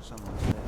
Someone's there.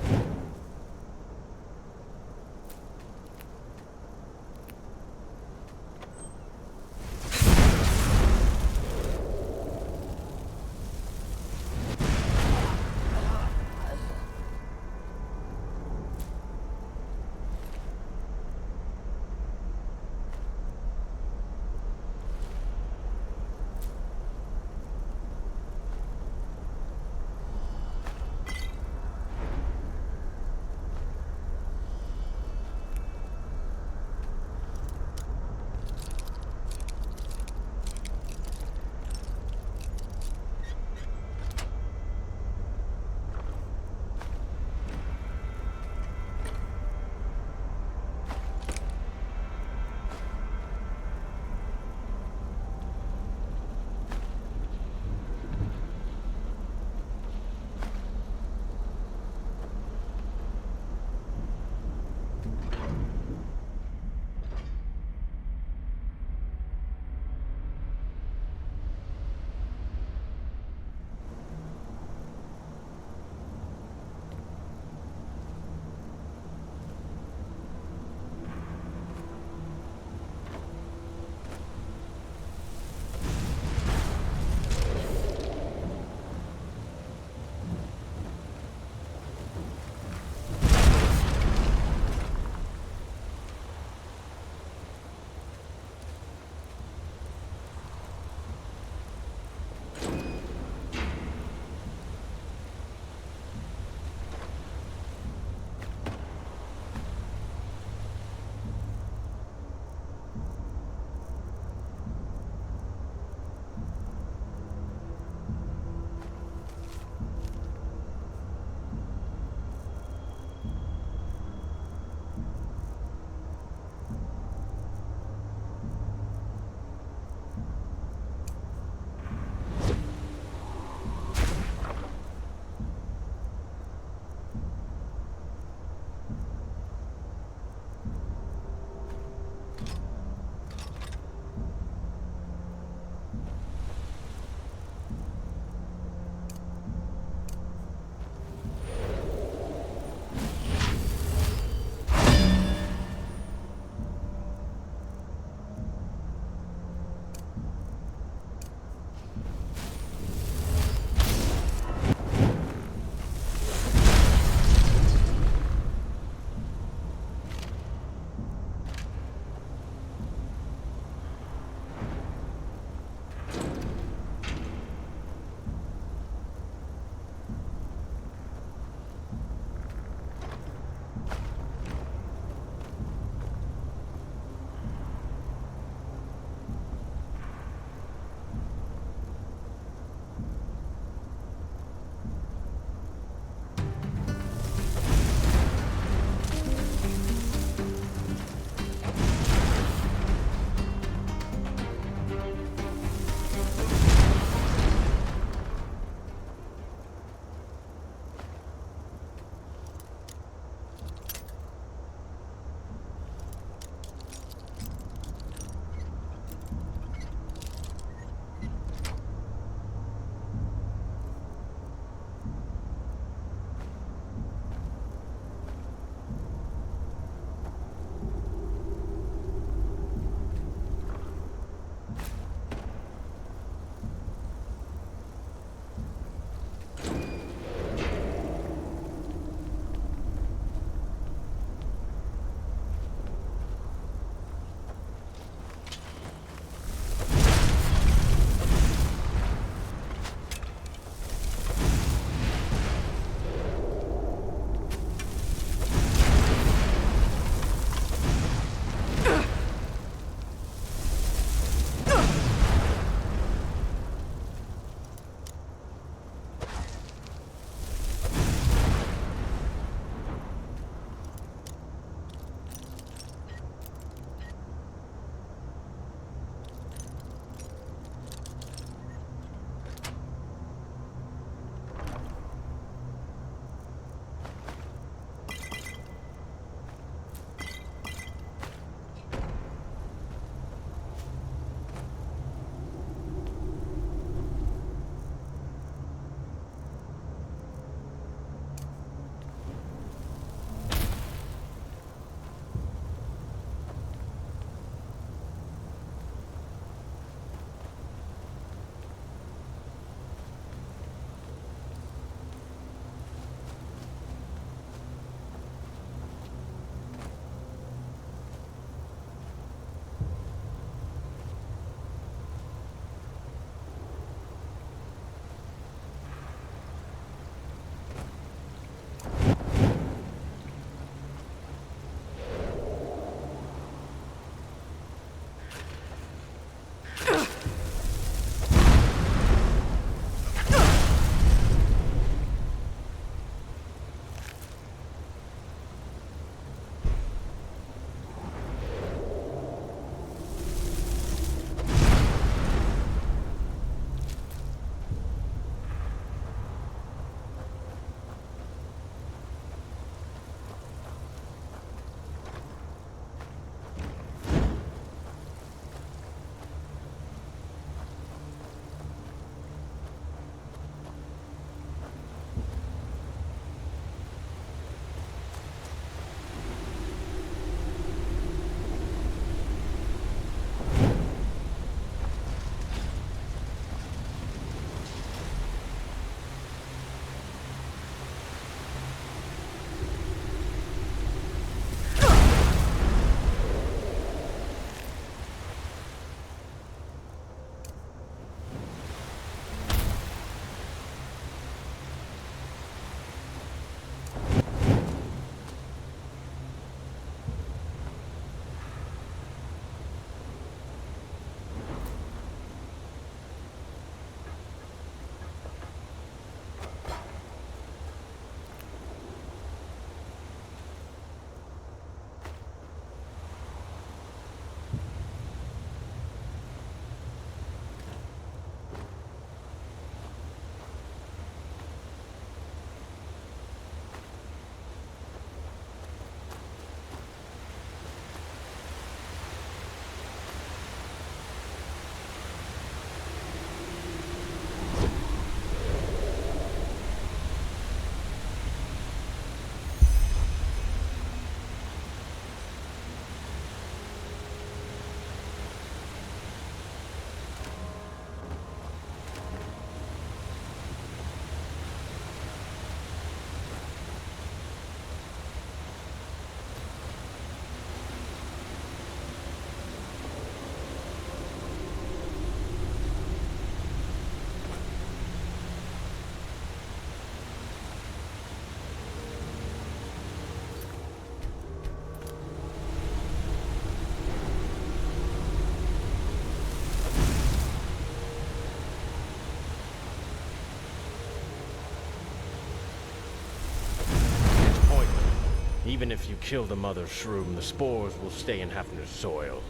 even if you kill the mother shroom, the spores will stay in Hafner's soil.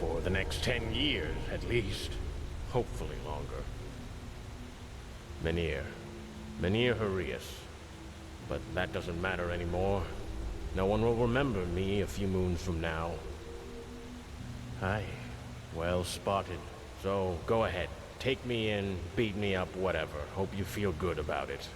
For the next 10 years, at least. Hopefully longer. Menhir Harius. But that doesn't matter anymore. No one will remember me a few moons from now. Aye, well spotted. So, go ahead. Take me in, beat me up, whatever. Hope you feel good about it.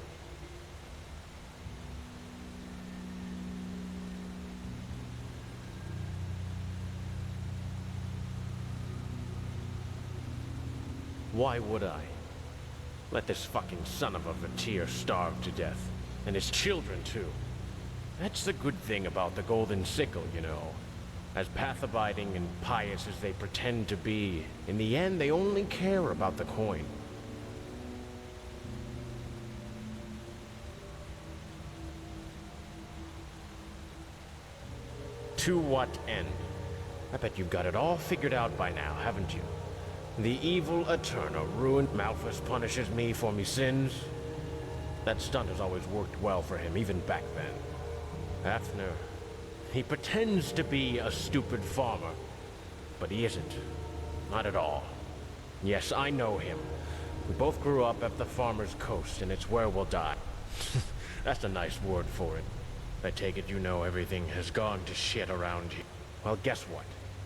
Why would I? Let this fucking son of a Vatir starve to death. And his children, too. That's the good thing about the Golden Sickle, you know. As path-abiding and pious as they pretend to be, in the end they only care about the coin. To what end? I bet you've got it all figured out by now, haven't you? The evil Eterna ruined Malphus punishes me for me sins. That stunt has always worked well for him, even back then. Hafner, he pretends to be a stupid farmer, but he isn't. Not at all. Yes, I know him. We both grew up at the farmer's coast, and it's where we'll die. That's a nice word for it. I take it you know everything has gone to shit around here. Well, guess what?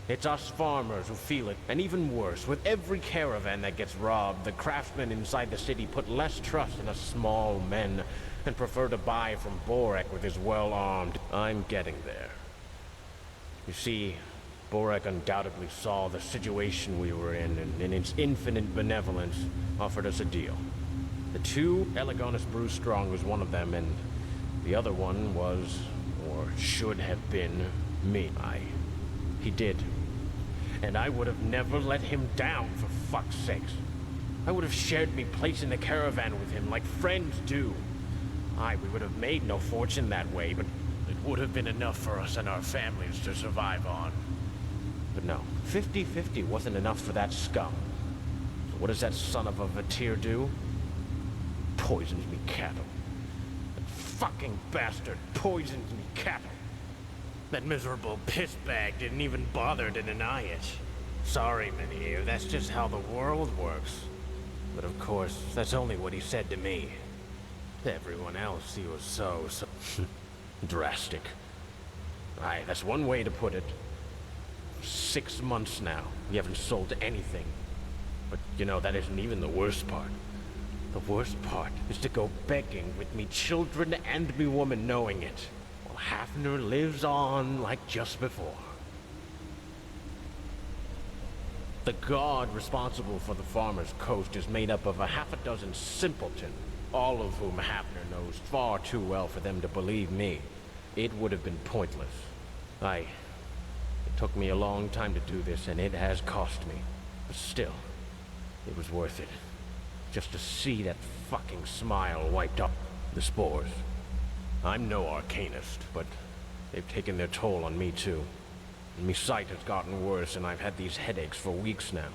It's us farmers who feel it, and even worse, with every caravan that gets robbed, the craftsmen inside the city put less trust in us small men and prefer to buy from Borek with his well-armed. I'm getting there. You see, Borek undoubtedly saw the situation we were in, and in its infinite benevolence, offered us a deal. The two, Elegonus Brewstrong was one of them, and the other one was, or should have been, me. He did. And I would have never let him down, for fuck's sakes. I would have shared me place in the caravan with him like friends do. We would have made no fortune that way, but it would have been enough for us and our families to survive on. But no, 50-50 wasn't enough for that scum. So what does that son of a Vatir do? Poisons me cattle. That fucking bastard poisons me cattle. That miserable pissbag didn't even bother to deny it. Sorry, Menhir, that's just how the world works. But of course, that's only what he said to me. To everyone else, he was so drastic. That's one way to put it. 6 months now, we haven't sold anything. But, you know, that isn't even the worst part. The worst part is to go begging with me children and me woman knowing it. Hafner lives on like just before. The god responsible for the farmer's coast is made up of a half a dozen simpletons, all of whom Hafner knows far too well for them to believe me. It would have been pointless. It took me a long time to do this, and it has cost me. But still, it was worth it. Just to see that fucking smile wiped up the spores. I'm no arcanist, but they've taken their toll on me too. And my sight has gotten worse, and I've had these headaches for weeks now.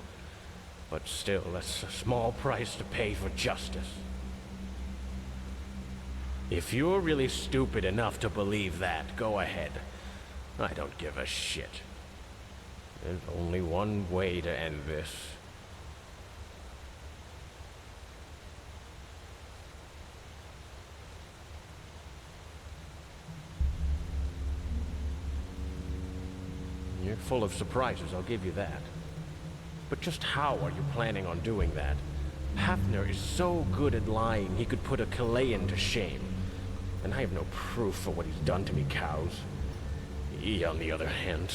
But still, that's a small price to pay for justice. If you're really stupid enough to believe that, go ahead. I don't give a shit. There's only one way to end this. You're full of surprises, I'll give you that. But just how are you planning on doing that? Hafner is so good at lying, he could put a Chilean to shame. And I have no proof for what he's done to me cows. He, on the other hand...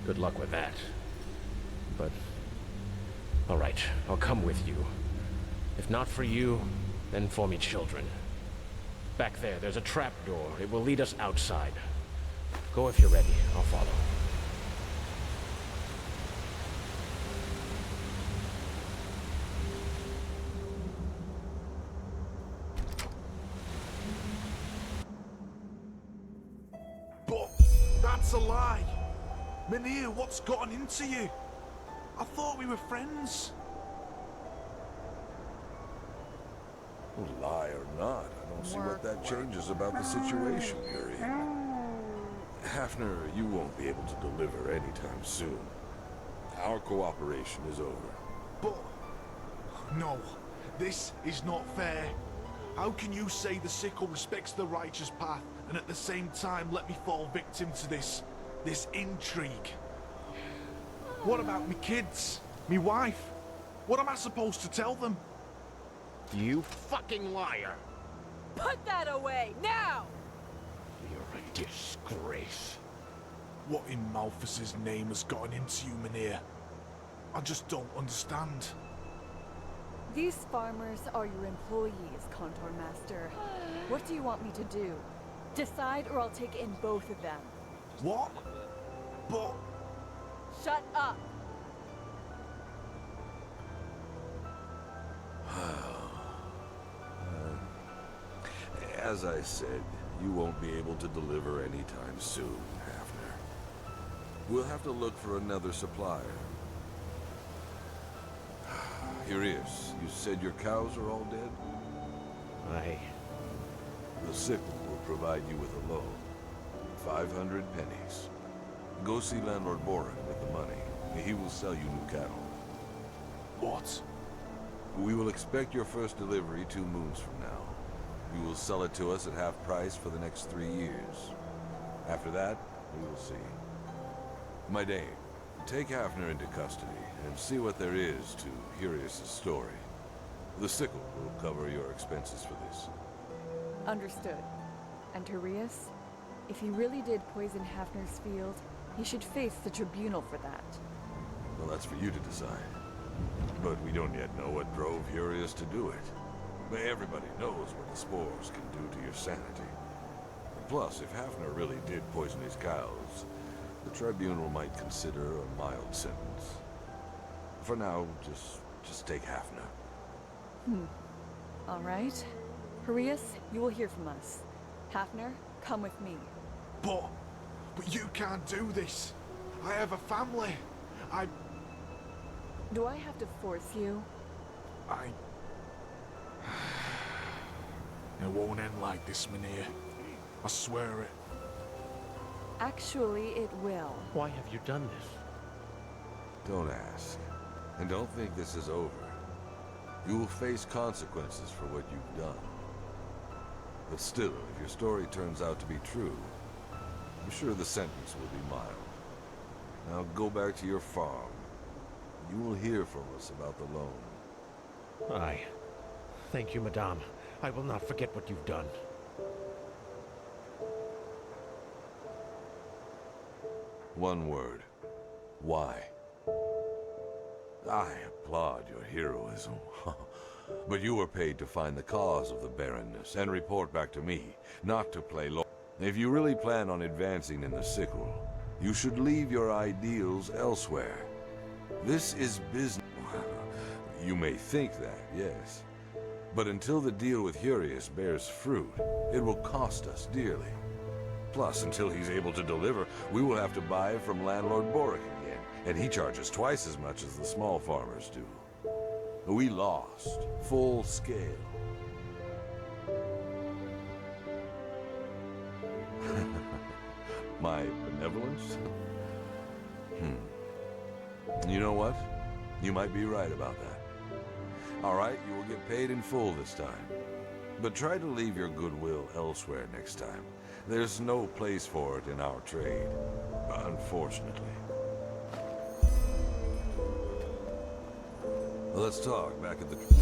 Good luck with that. But... all right, I'll come with you. If not for you, then for me children. Back there's a trapdoor. It will lead us outside. Go if you're ready. I'll follow. But that's a lie. Menhir, what's gotten into you? I thought we were friends. Well, lie or not, I don't see what that changes about the situation you're in. Hafner, you won't be able to deliver anytime soon. Our cooperation is over. But... no, this is not fair. How can you say the sickle respects the righteous path and at the same time let me fall victim to this intrigue? What about me kids? Me wife? What am I supposed to tell them? You fucking liar! Put that away, now! You're a disgrace. What in Malthus's name has gotten into you, Mynheer? I just don't understand. These farmers are your employees, Contour Master. What do you want me to do? Decide or I'll take in both of them. What? But... Shut up! As I said, you won't be able to deliver anytime soon, Hafner. We'll have to look for another supplier. Urias, you said your cows are all dead? The sickle will provide you with a loan. 500 pennies. Go see Landlord Boren with the money. He will sell you new cattle. what? We will expect your first delivery 2 moons from now. You will sell it to us at half price for the next 3 years. After that, we will see. My dame, take Hafner into custody and see what there is to Urias' story. The sickle will cover your expenses for this. Understood. And Urias? If he really did poison Hafner's field, he should face the tribunal for that. Well, that's for you to decide. But we don't yet know what drove Urias to do it. But everybody knows what the spores can do to your sanity. Plus, if Hafner really did poison his cows, the tribunal might consider a mild sentence. For now, just take Hafner. All right. Urias, you will hear from us. Hafner, come with me. But you can't do this. I have a family. Do I have to force you? It won't end like this, Mynheer. I swear it. Actually, it will. Why have you done this? Don't ask. And don't think this is over. You will face consequences for what you've done. But still, if your story turns out to be true, I'm sure the sentence will be mild. Now go back to your farm. You will hear from us about the loan. Aye. Thank you, Madame. I will not forget what you've done. One word. Why? I applaud your heroism. But you were paid to find the cause of the barrenness and report back to me, not to play law. If you really plan on advancing in the sickle, you should leave your ideals elsewhere. This is business. You may think that, yes. But until the deal with Urias bears fruit, it will cost us dearly. Plus, until he's able to deliver, we will have to buy from Landlord Boren again, and he charges twice as much as the small farmers do. We lost, full scale. My benevolence? You know what? You might be right about that. All right, you will get paid in full this time. But try to leave your goodwill elsewhere next time. There's no place for it in our trade, unfortunately. Let's talk back at the post.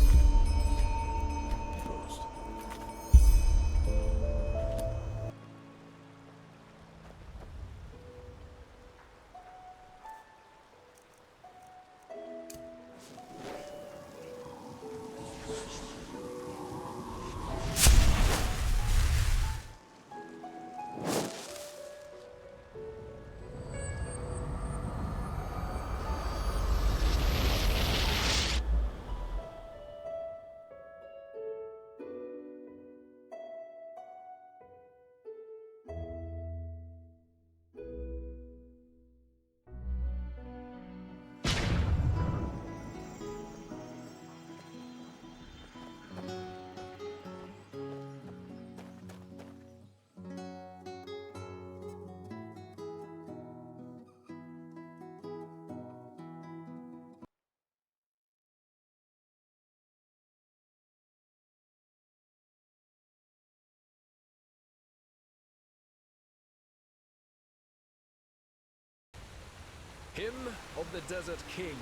Hymn of the Desert King.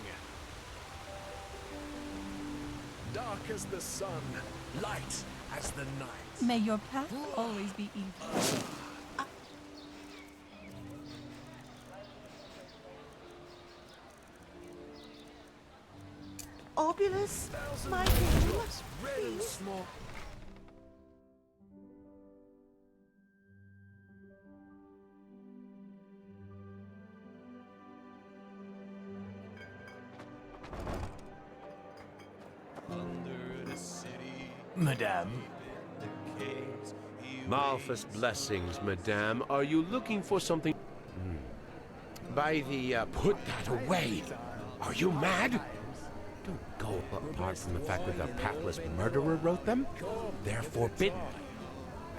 Dark as the sun, light as the night. May your path always be easy. Obulus, my king, Red and please. small. Madame. Malthus blessings, madame. Are you looking for something? By the, put that away! Are you mad? Don't go apart from the fact that the pathless murderer wrote them. They're forbidden.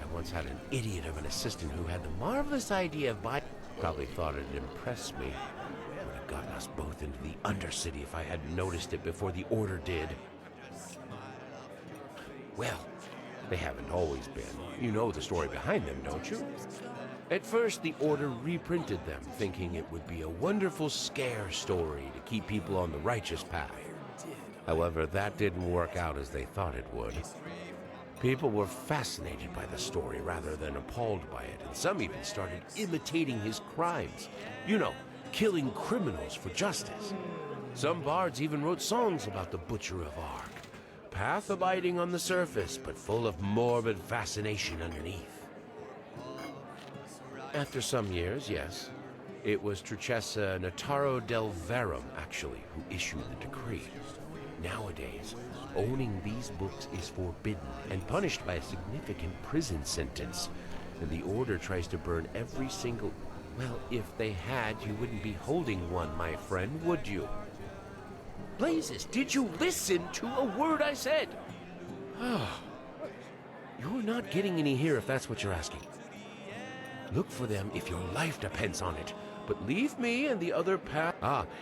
I once had an idiot of an assistant who had the marvelous idea of buying... Probably thought it'd impress me. Would have gotten us both into the Undercity if I hadn't noticed it before the Order did. Well, they haven't always been. You know the story behind them, don't you? At first, the Order reprinted them, thinking it would be a wonderful scare story to keep people on the righteous path. However, that didn't work out as they thought it would. People were fascinated by the story rather than appalled by it, and some even started imitating his crimes. You know, killing criminals for justice. Some bards even wrote songs about the Butcher of Ark. Path-abiding on the surface, but full of morbid fascination underneath. After some years, yes, it was Truchessa Nataro del Verum, actually, who issued the decree. Nowadays, owning these books is forbidden and punished by a significant prison sentence. And the Order tries to burn every single... Well, if they had, you wouldn't be holding one, my friend, would you? Blazes, did you listen to a word I said? You're not getting any here if that's what you're asking. Look for them if your life depends on it. But leave me and the other path...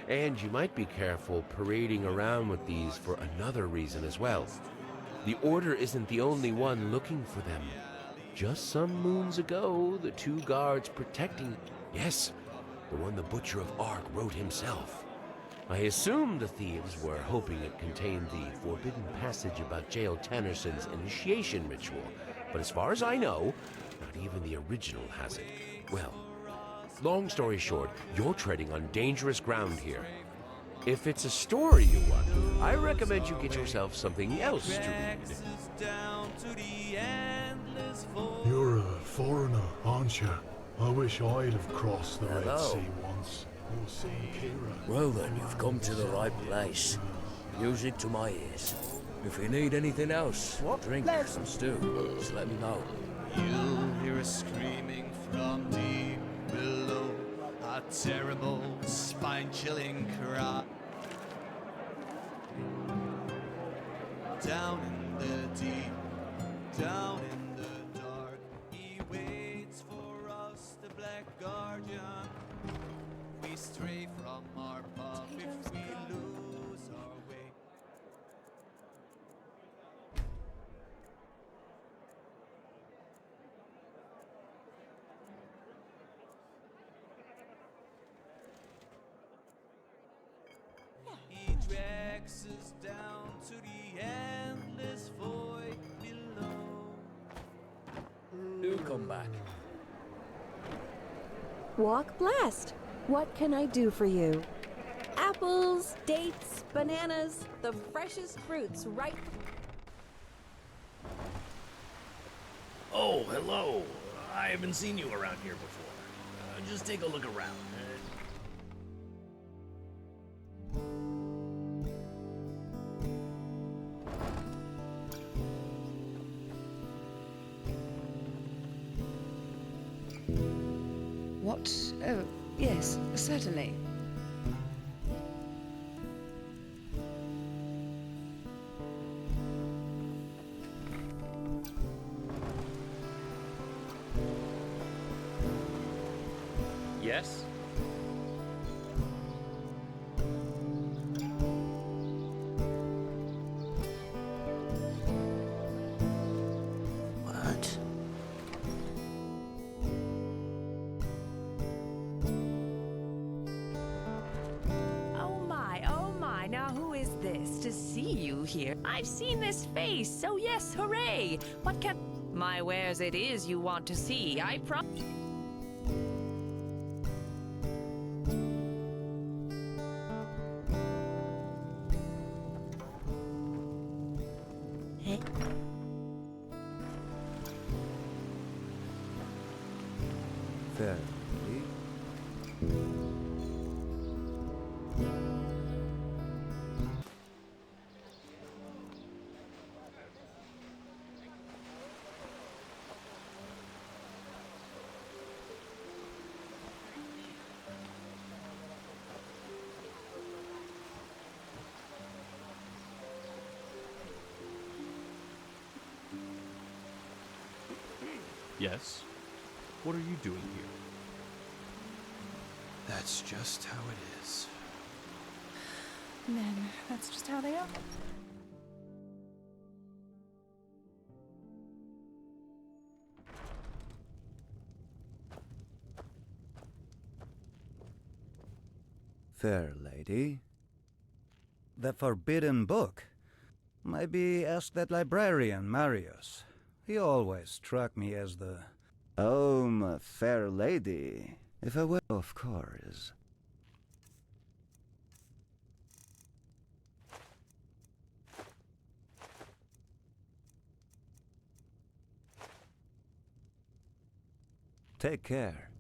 and you might be careful parading around with these for another reason as well. The Order isn't the only one looking for them. Just some moons ago, the two guards protecting... Yes, the one the Butcher of Ark wrote himself. I assume the thieves were hoping it contained the forbidden passage about Jael Tannerson's initiation ritual, but as far as I know, not even the original has it. Well, long story short, you're treading on dangerous ground here. If it's a story you want, I recommend you get yourself something else to read. You're a foreigner, aren't you? I wish I'd have crossed the Red Sea once. Your son Kira. Well then, you've come to the right place. Music to my ears. If you need anything else, drink, some stew, just let me know. You'll hear a screaming from deep below, a terrible, spine-chilling cry. Down in the deep, down in the dark, he waits for us, the Black Guardian. We stray from our path if we lose our way. He drags us down to the endless void below. Do come back. Walk blessed. What can I do for you? Apples, dates, bananas, the freshest fruits right... Oh, hello. I haven't seen you around here before. Just take a look around. What? Oh, yes, certainly. Yes? What? Nice to see you here. I've seen this face, so yes, hooray! What can... My wares it is you want to see, I Fairly. Yes? What are you doing here? That's just how it is. Men, that's just how they are. Fair lady. The forbidden book? Maybe ask that librarian, Marius. He always struck me as the... Oh, my fair lady. If I were... Of course. Take care.